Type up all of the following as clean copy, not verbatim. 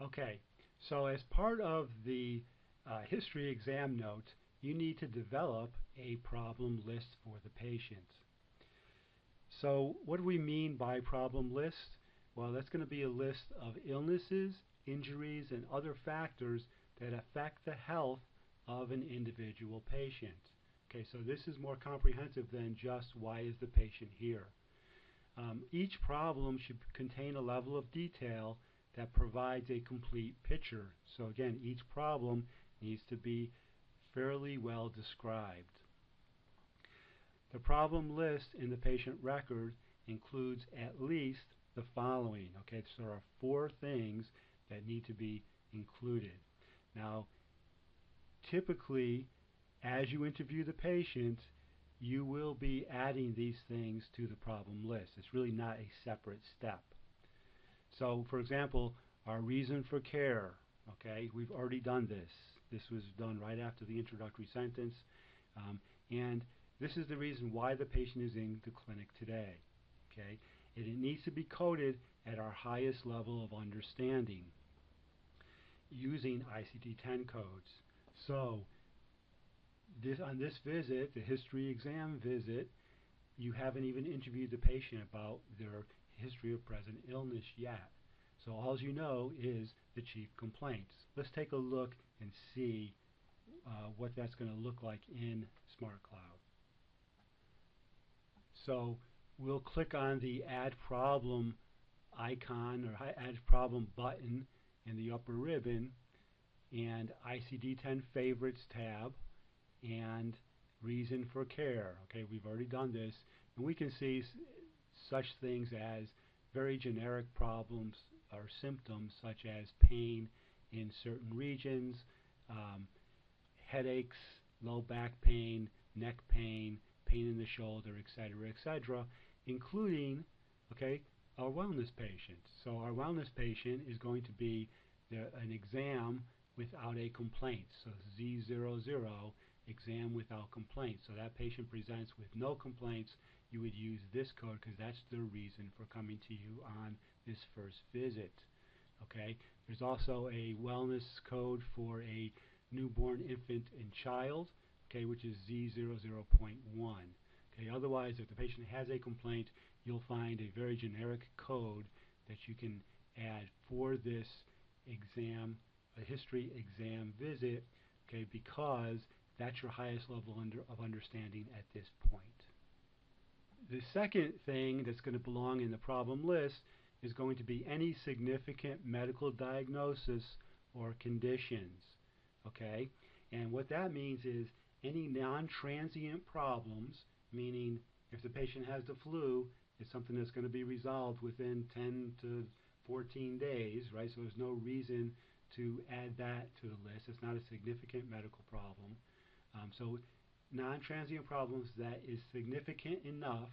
Okay, so as part of the history exam note, you need to develop a problem list for the patient. So what do we mean by problem list? Well, that's going to be a list of illnesses, injuries, and other factors that affect the health of an individual patient. Okay, so this is more comprehensive than just why is the patient here. Each problem should contain a level of detail that provides a complete picture. So again, each problem needs to be fairly well described. The problem list in the patient record includes at least the following. Okay, so there are four things that need to be included. Now, typically, as you interview the patient, you will be adding these things to the problem list. It's really not a separate step. So, for example, our reason for care. Okay, we've already done this. This was done right after the introductory sentence. And this is the reason why the patient is in the clinic today. Okay, and it needs to be coded at our highest level of understanding using ICD-10 codes. So on this visit, the history exam visit, you haven't even interviewed the patient about their history of present illness yet. So all you know is the chief complaints. Let's take a look and see what that's going to look like in SmartCloud. So we'll click on the Add Problem icon or Add Problem button in the upper ribbon and ICD-10 Favorites tab and Reason for Care. Okay, we've already done this. And we can see such things as very generic problems or symptoms such as pain in certain regions, headaches, low back pain, neck pain, pain in the shoulder, etc., including, okay, our wellness patient. So our wellness patient is going to be an exam without a complaint. So Z00, exam without complaints. So that patient presents with no complaints. You would use this code because that's the reason for coming to you on this first visit. Okay. There's also a wellness code for a newborn infant and child, okay, which is Z00.1. Okay, otherwise, if the patient has a complaint, you'll find a very generic code that you can add for this exam, a history exam visit, okay, because that's your highest level of understanding at this point. The second thing that's going to belong in the problem list is going to be any significant medical diagnosis or conditions. Okay? And what that means is any non-transient problems, meaning if the patient has the flu, it's something that's going to be resolved within 10 to 14 days, right? So there's no reason to add that to the list. It's not a significant medical problem. So non-transient problems that is significant enough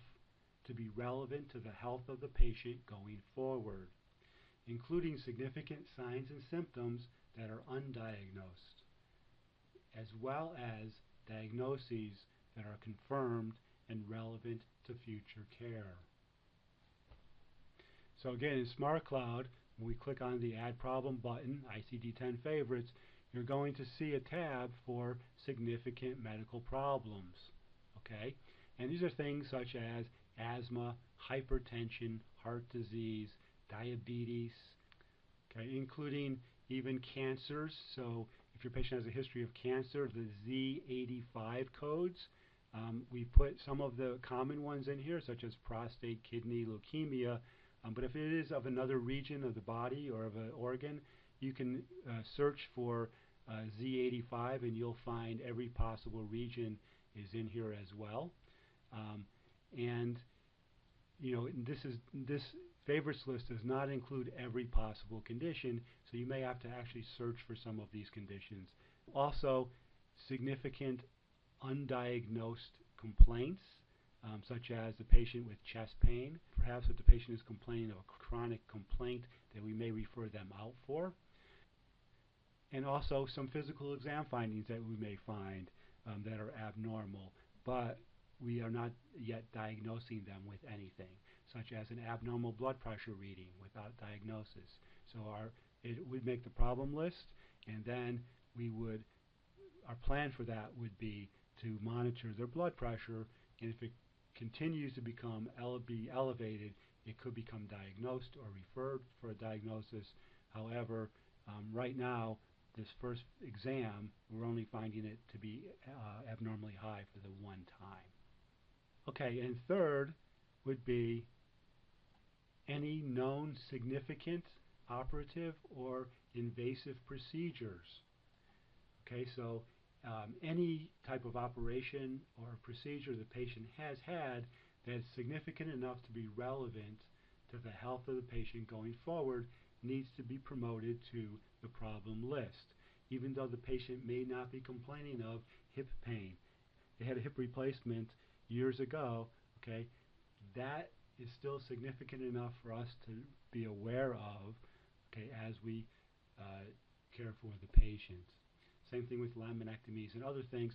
to be relevant to the health of the patient going forward, including significant signs and symptoms that are undiagnosed, as well as diagnoses that are confirmed and relevant to future care. So again, in SmartCloud, when we click on the Add Problem button, ICD-10 Favorites, you're going to see a tab for significant medical problems. Okay? And these are things such as asthma, hypertension, heart disease, diabetes, okay, including even cancers. So if your patient has a history of cancer, the Z85 codes, we put some of the common ones in here, such as prostate, kidney, leukemia. But if it is of another region of the body or of an organ, you can search for Z85 and you'll find every possible region is in here as well. And you know, this favorites list does not include every possible condition, so you may have to actually search for some of these conditions. Also, significant undiagnosed complaints, such as the patient with chest pain. Perhaps if the patient is complaining of a chronic complaint that we may refer them out for. And also some physical exam findings that we may find that are abnormal, but we are not yet diagnosing them with anything, such as an abnormal blood pressure reading without diagnosis. So our it would make the problem list, and then we would, our plan for that would be to monitor their blood pressure, and if it continues to be elevated, it could become diagnosed or referred for a diagnosis. However, right now, this first exam, we're only finding it to be abnormally high for the one time. Okay, and third would be any known significant operative or invasive procedures. Okay, so any type of operation or procedure the patient has had that's significant enough to be relevant to the health of the patient going forward needs to be promoted to the problem list, even though the patient may not be complaining of hip pain. They had a hip replacement years ago, okay, that is still significant enough for us to be aware of, okay, as we care for the patient. Same thing with laminectomies and other things.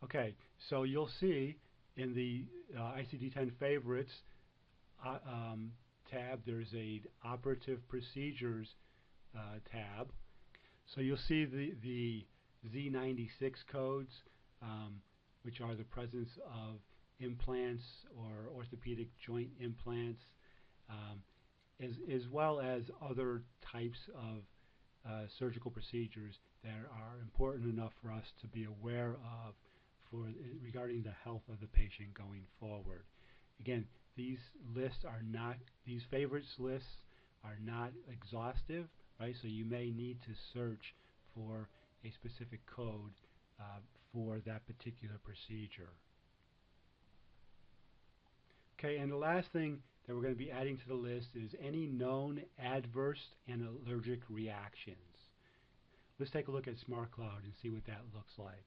Okay, so you'll see in the ICD-10 favorites tab, there's a operative procedures tab. So you'll see the Z96 codes, which are the presence of implants or orthopedic joint implants, as well as other types of surgical procedures that are important enough for us to be aware of regarding the health of the patient going forward. Again, these favorites lists are not exhaustive, right? So you may need to search for a specific code for that particular procedure. Okay, and the last thing that we're going to be adding to the list is any known adverse and allergic reactions. Let's take a look at SmartCloud and see what that looks like.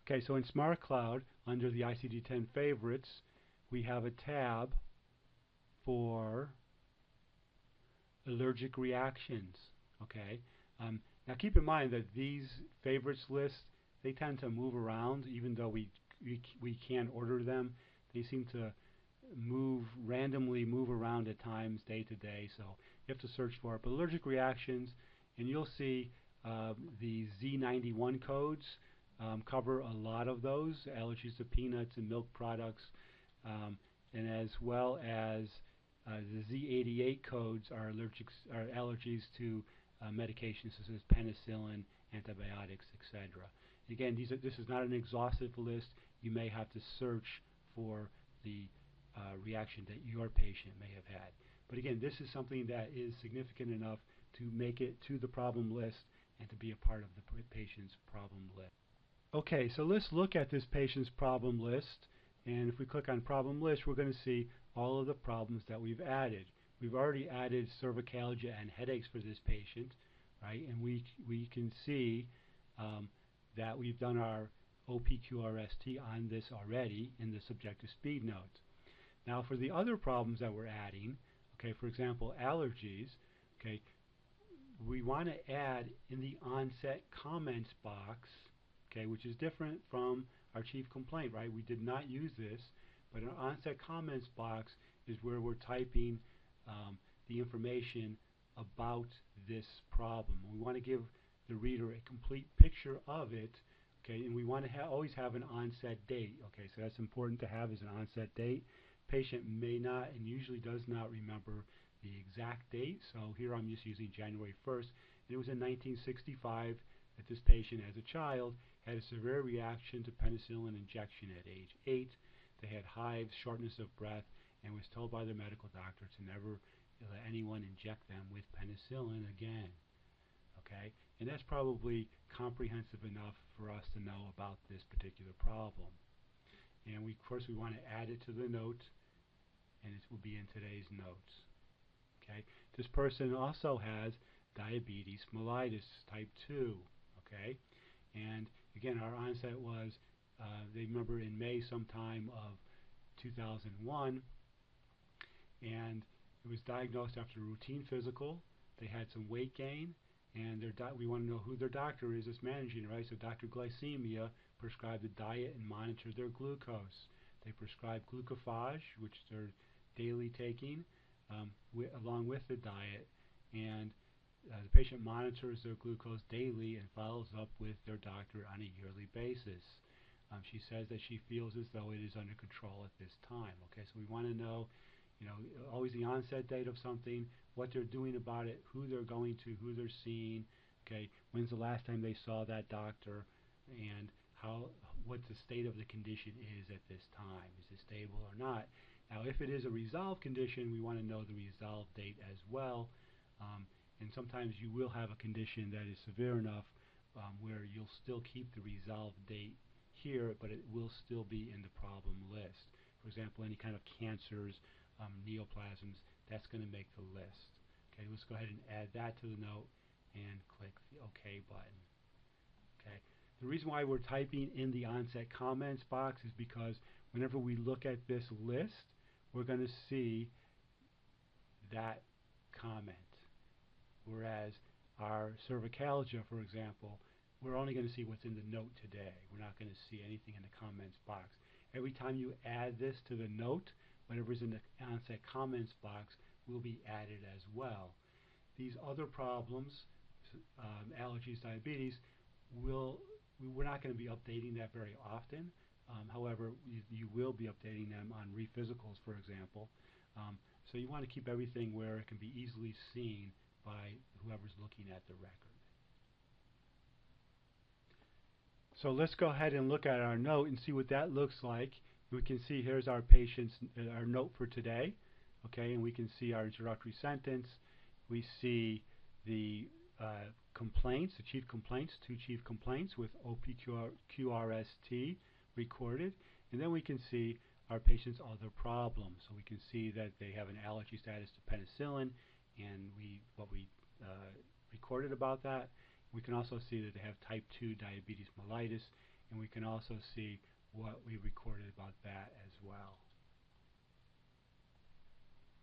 Okay, so in SmartCloud, under the ICD-10 favorites, we have a tab for allergic reactions. Okay, now keep in mind that these favorites lists, they tend to move around, even though we can order them. They seem to randomly move around at times, day to day, so you have to search for it. But allergic reactions, and you'll see the Z91 codes cover a lot of those, allergies to peanuts and milk products, and as well as the Z88 codes are allergies to medications such as penicillin, antibiotics, etc. Again, this is not an exhaustive list. You may have to search for the reaction that your patient may have had. But again, this is something that is significant enough to make it to the problem list and to be a part of the patient's problem list. Okay, so let's look at this patient's problem list. And if we click on problem list, we're going to see all of the problems that we've added. We've already added cervicalgia and headaches for this patient, right? And we can see that we've done our OPQRST on this already in the subjective speed notes. Now for the other problems that we're adding, okay, for example, allergies, okay, we want to add in the onset comments box, okay, which is different from our chief complaint, right? We did not use this, but our onset comments box is where we're typing the information about this problem. We want to give the reader a complete picture of it, okay, and we want to always have an onset date, okay, so that's important to have as an onset date. Patient may not and usually does not remember the exact date, so here I'm just using January 1st. And it was in 1965 that this patient, as a child, had a severe reaction to penicillin injection at age 8. They had hives, shortness of breath, and was told by their medical doctor to never let anyone inject them with penicillin again. Okay, and that's probably comprehensive enough for us to know about this particular problem. And of course, we want to add it to the note, and it will be in today's notes. Okay, this person also has diabetes mellitus type 2. Okay, and again, our onset was, they remember, in May sometime of 2001, and it was diagnosed after a routine physical. They had some weight gain, and we want to know who their doctor is that's managing it, right? So Dr. Glycemia prescribed a diet and monitored their glucose. They prescribed glucophage, which they're daily taking, along with the diet, and the patient monitors their glucose daily and follows up with their doctor on a yearly basis. She says that she feels as though it is under control at this time. Okay, so we want to know, always the onset date of something, what they're doing about it, who they're going to, who they're seeing. Okay, when's the last time they saw that doctor, and what the state of the condition is at this time. Is it stable or not? Now, if it is a resolved condition, we want to know the resolve date as well. And sometimes you will have a condition that is severe enough where you'll still keep the resolve date here, but it will still be in the problem list. For example, any kind of cancers, neoplasms, that's going to make the list. Okay, let's go ahead and add that to the note and click the OK button. Okay, the reason why we're typing in the onset comments box is because whenever we look at this list, we're going to see that comment. Whereas our cervicalgia, for example, we're only going to see what's in the note today. We're not going to see anything in the comments box. Every time you add this to the note, whatever's in the onset comments box will be added as well. These other problems, allergies, diabetes, we're not going to be updating that very often. However, you will be updating them on rephysicals, for example. So you want to keep everything where it can be easily seen by whoever's looking at the record. So let's go ahead and look at our note and see what that looks like. We can see here's our patient's our note for today. Okay, and we can see our introductory sentence. We see the complaints, the chief complaints, 2 chief complaints with OPQRST recorded. And then we can see our patient's other problems. So we can see that they have an allergy status to penicillin, and what we recorded about that. We can also see that they have type 2 diabetes mellitus, and we can also see what we recorded about that as